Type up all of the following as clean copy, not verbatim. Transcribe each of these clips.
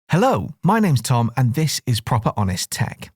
Hello, my name's Tom and this is Proper Honest Tech.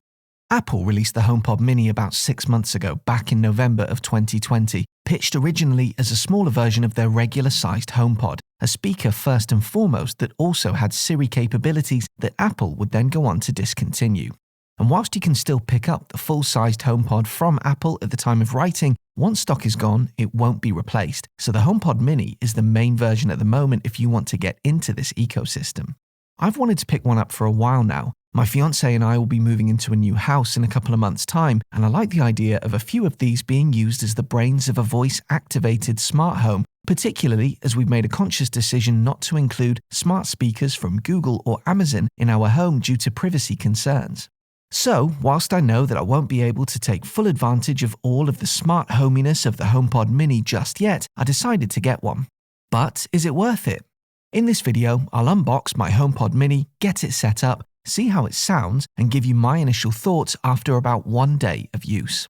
Apple released the HomePod Mini about 6 months ago, back in November of 2020, pitched originally as a smaller version of their regular-sized HomePod, a speaker first and foremost that also had Siri capabilities that Apple would then go on to discontinue. And whilst you can still pick up the full-sized HomePod from Apple at the time of writing, once stock is gone, it won't be replaced, so the HomePod Mini is the main version at the moment if you want to get into this ecosystem. I've wanted to pick one up for a while now. My fiancé and I will be moving into a new house in a couple of months' time, and I like the idea of a few of these being used as the brains of a voice-activated smart home, particularly as we've made a conscious decision not to include smart speakers from Google or Amazon in our home due to privacy concerns. So, whilst I know that I won't be able to take full advantage of all of the smart hominess of the HomePod Mini just yet, I decided to get one. But is it worth it? In this video, I'll unbox my HomePod Mini, get it set up, see how it sounds, and give you my initial thoughts after about 1 day of use.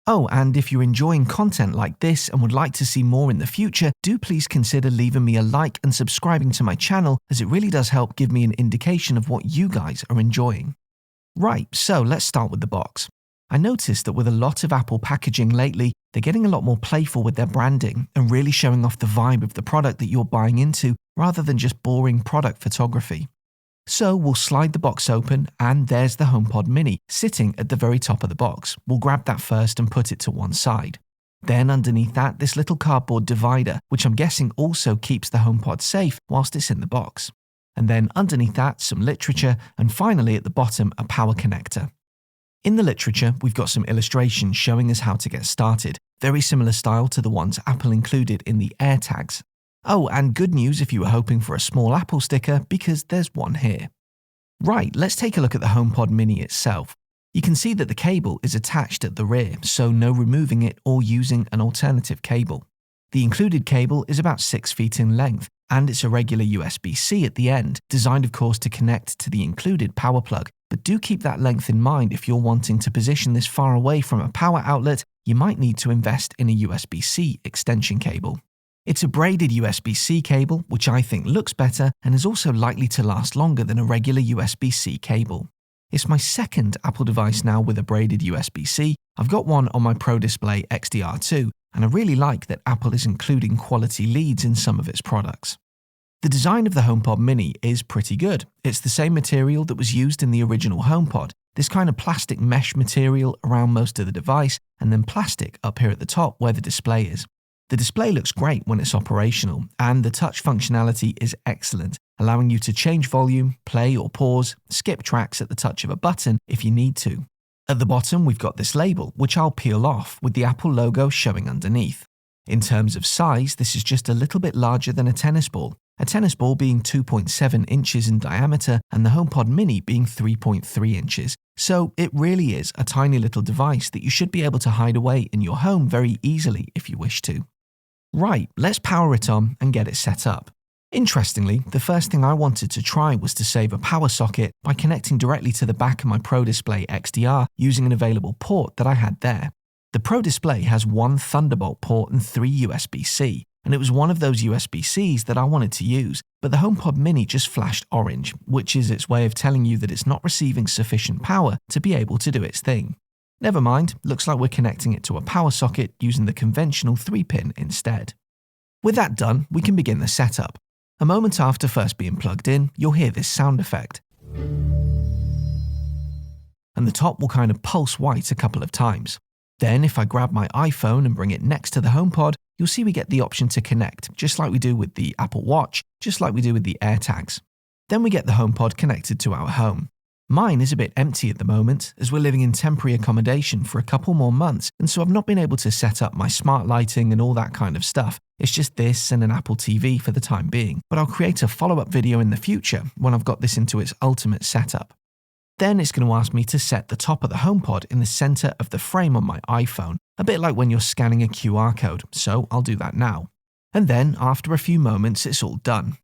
Oh, and if you're enjoying content like this and would like to see more in the future, do please consider leaving me a like and subscribing to my channel, as it really does help give me an indication of what you guys are enjoying. Right, so let's start with the box. I noticed that with a lot of Apple packaging lately, they're getting a lot more playful with their branding and really showing off the vibe of the product that you're buying into rather than just boring product photography. So we'll slide the box open and there's the HomePod Mini sitting at the very top of the box. We'll grab that first and put it to one side. Then underneath that, this little cardboard divider, which I'm guessing also keeps the HomePod safe whilst it's in the box. And then underneath that, some literature, and finally at the bottom, a power connector. In the literature, we've got some illustrations showing us how to get started, very similar style to the ones Apple included in the AirTags. Oh, and good news if you were hoping for a small Apple sticker, because there's one here. Right, let's take a look at the HomePod Mini itself. You can see that the cable is attached at the rear, so no removing it or using an alternative cable. The included cable is about 6 feet in length, and it's a regular USB-C at the end, designed of course to connect to the included power plug. But do keep that length in mind if you're wanting to position this far away from a power outlet, you might need to invest in a USB-C extension cable. It's a braided USB-C cable, which I think looks better and is also likely to last longer than a regular USB-C cable. It's my second Apple device now with a braided USB-C. I've got one on my Pro Display XDR2, and I really like that Apple is including quality leads in some of its products. The design of the HomePod Mini is pretty good. It's the same material that was used in the original HomePod, this kind of plastic mesh material around most of the device, and then plastic up here at the top where the display is. The display looks great when it's operational, and the touch functionality is excellent, allowing you to change volume, play or pause, skip tracks at the touch of a button if you need to. At the bottom, we've got this label, which I'll peel off with the Apple logo showing underneath. In terms of size, this is just a little bit larger than a tennis ball being 2.7 inches in diameter and the HomePod Mini being 3.3 inches. So it really is a tiny little device that you should be able to hide away in your home very easily if you wish to. Right, let's power it on and get it set up. Interestingly, the first thing I wanted to try was to save a power socket by connecting directly to the back of my Pro Display XDR using an available port that I had there. The Pro Display has one Thunderbolt port and 3 USB-C, and it was one of those USB-Cs that I wanted to use, but the HomePod Mini just flashed orange, which is its way of telling you that it's not receiving sufficient power to be able to do its thing. Never mind, looks like we're connecting it to a power socket using the conventional 3-pin instead. With that done, we can begin the setup. A moment after first being plugged in, you'll hear this sound effect. And the top will kind of pulse white a couple of times. Then if I grab my iPhone and bring it next to the HomePod, you'll see we get the option to connect, just like we do with the Apple Watch, just like we do with the AirTags. Then we get the HomePod connected to our home. Mine is a bit empty at the moment, as we're living in temporary accommodation for a couple more months, and so I've not been able to set up my smart lighting and all that kind of stuff. It's just this and an Apple TV for the time being, but I'll create a follow-up video in the future when I've got this into its ultimate setup. Then it's going to ask me to set the top of the HomePod in the center of the frame on my iPhone, a bit like when you're scanning a QR code, so I'll do that now. And then, after a few moments, it's all done.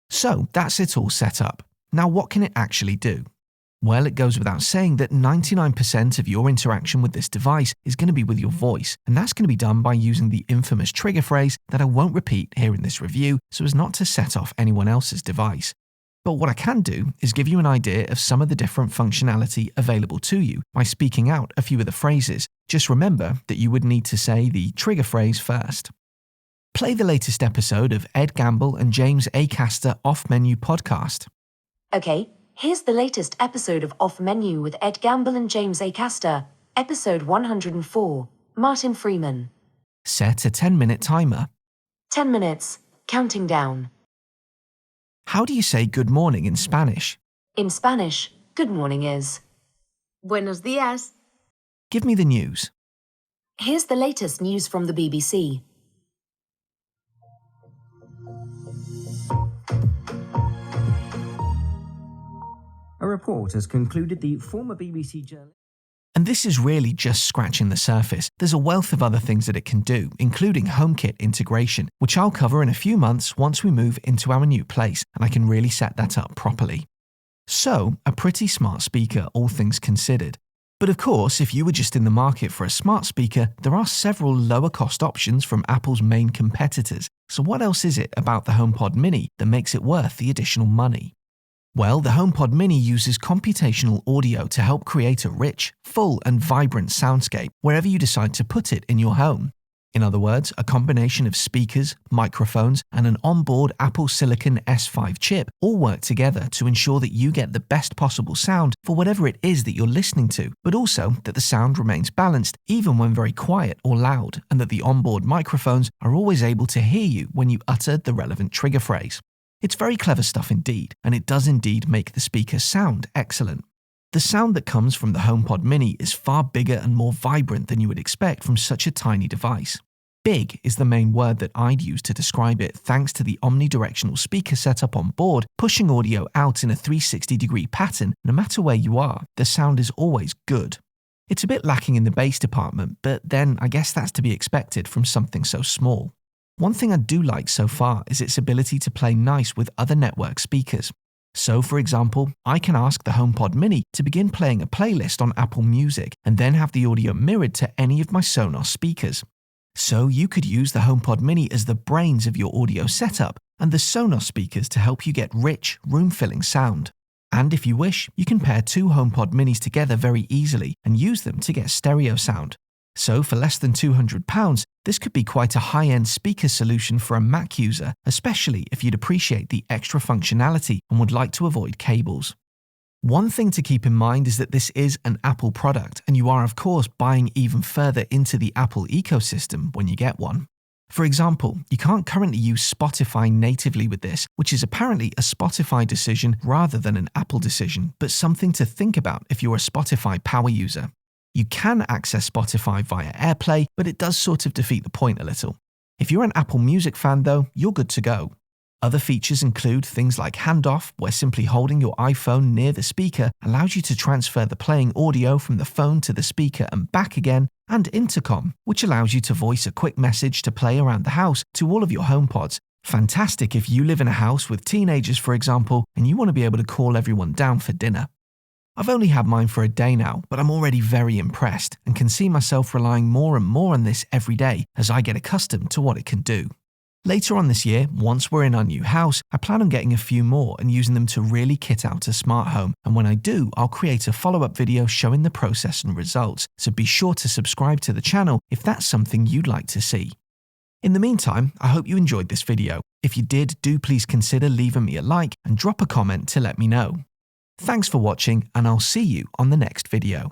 So that's it all set up. Now what can it actually do? Well, it goes without saying that 99% of your interaction with this device is going to be with your voice, and that's going to be done by using the infamous trigger phrase that I won't repeat here in this review so as not to set off anyone else's device. But what I can do is give you an idea of some of the different functionality available to you by speaking out a few of the phrases. Just remember that you would need to say the trigger phrase first. Play the latest episode of Ed Gamble and James Acaster Off Menu podcast. Okay, here's the latest episode of Off Menu with Ed Gamble and James Acaster, episode 104, Martin Freeman. Set a 10-minute timer. 10 minutes, counting down. How do you say good morning in Spanish? In Spanish, good morning is Buenos días. Give me the news. Here's the latest news from the BBC. A report has concluded the former BBC journalist... And this is really just scratching the surface. There's a wealth of other things that it can do, including HomeKit integration, which I'll cover in a few months once we move into our new place and I can really set that up properly. So, a pretty smart speaker, all things considered. But of course, if you were just in the market for a smart speaker, there are several lower cost options from Apple's main competitors. So what else is it about the HomePod Mini that makes it worth the additional money? Well, the HomePod Mini uses computational audio to help create a rich, full and vibrant soundscape wherever you decide to put it in your home. In other words, a combination of speakers, microphones and an onboard Apple Silicon S5 chip all work together to ensure that you get the best possible sound for whatever it is that you're listening to, but also that the sound remains balanced even when very quiet or loud, and that the onboard microphones are always able to hear you when you utter the relevant trigger phrase. It's very clever stuff indeed, and it does indeed make the speaker sound excellent. The sound that comes from the HomePod Mini is far bigger and more vibrant than you would expect from such a tiny device. Big is the main word that I'd use to describe it, thanks to the omnidirectional speaker setup on board, pushing audio out in a 360-degree pattern. No matter where you are, the sound is always good. It's a bit lacking in the bass department, but then I guess that's to be expected from something so small. One thing I do like so far is its ability to play nice with other network speakers. So, for example, I can ask the HomePod Mini to begin playing a playlist on Apple Music and then have the audio mirrored to any of my Sonos speakers. So you could use the HomePod Mini as the brains of your audio setup and the Sonos speakers to help you get rich, room-filling sound. And if you wish, you can pair two HomePod Minis together very easily and use them to get stereo sound. So for less than £200, this could be quite a high-end speaker solution for a Mac user, especially if you'd appreciate the extra functionality and would like to avoid cables. One thing to keep in mind is that this is an Apple product, and you are of course buying even further into the Apple ecosystem when you get one. For example, you can't currently use Spotify natively with this, which is apparently a Spotify decision rather than an Apple decision, but something to think about if you're a Spotify power user. You can access Spotify via AirPlay, but it does sort of defeat the point a little. If you're an Apple Music fan though, you're good to go. Other features include things like handoff, where simply holding your iPhone near the speaker allows you to transfer the playing audio from the phone to the speaker and back again, and intercom, which allows you to voice a quick message to play around the house to all of your HomePods. Fantastic if you live in a house with teenagers, for example, and you want to be able to call everyone down for dinner. I've only had mine for a day now, but I'm already very impressed and can see myself relying more and more on this every day as I get accustomed to what it can do. Later on this year, once we're in our new house, I plan on getting a few more and using them to really kit out a smart home, and when I do, I'll create a follow-up video showing the process and results, so be sure to subscribe to the channel if that's something you'd like to see. In the meantime, I hope you enjoyed this video. If you did, do please consider leaving me a like and drop a comment to let me know. Thanks for watching, and I'll see you on the next video.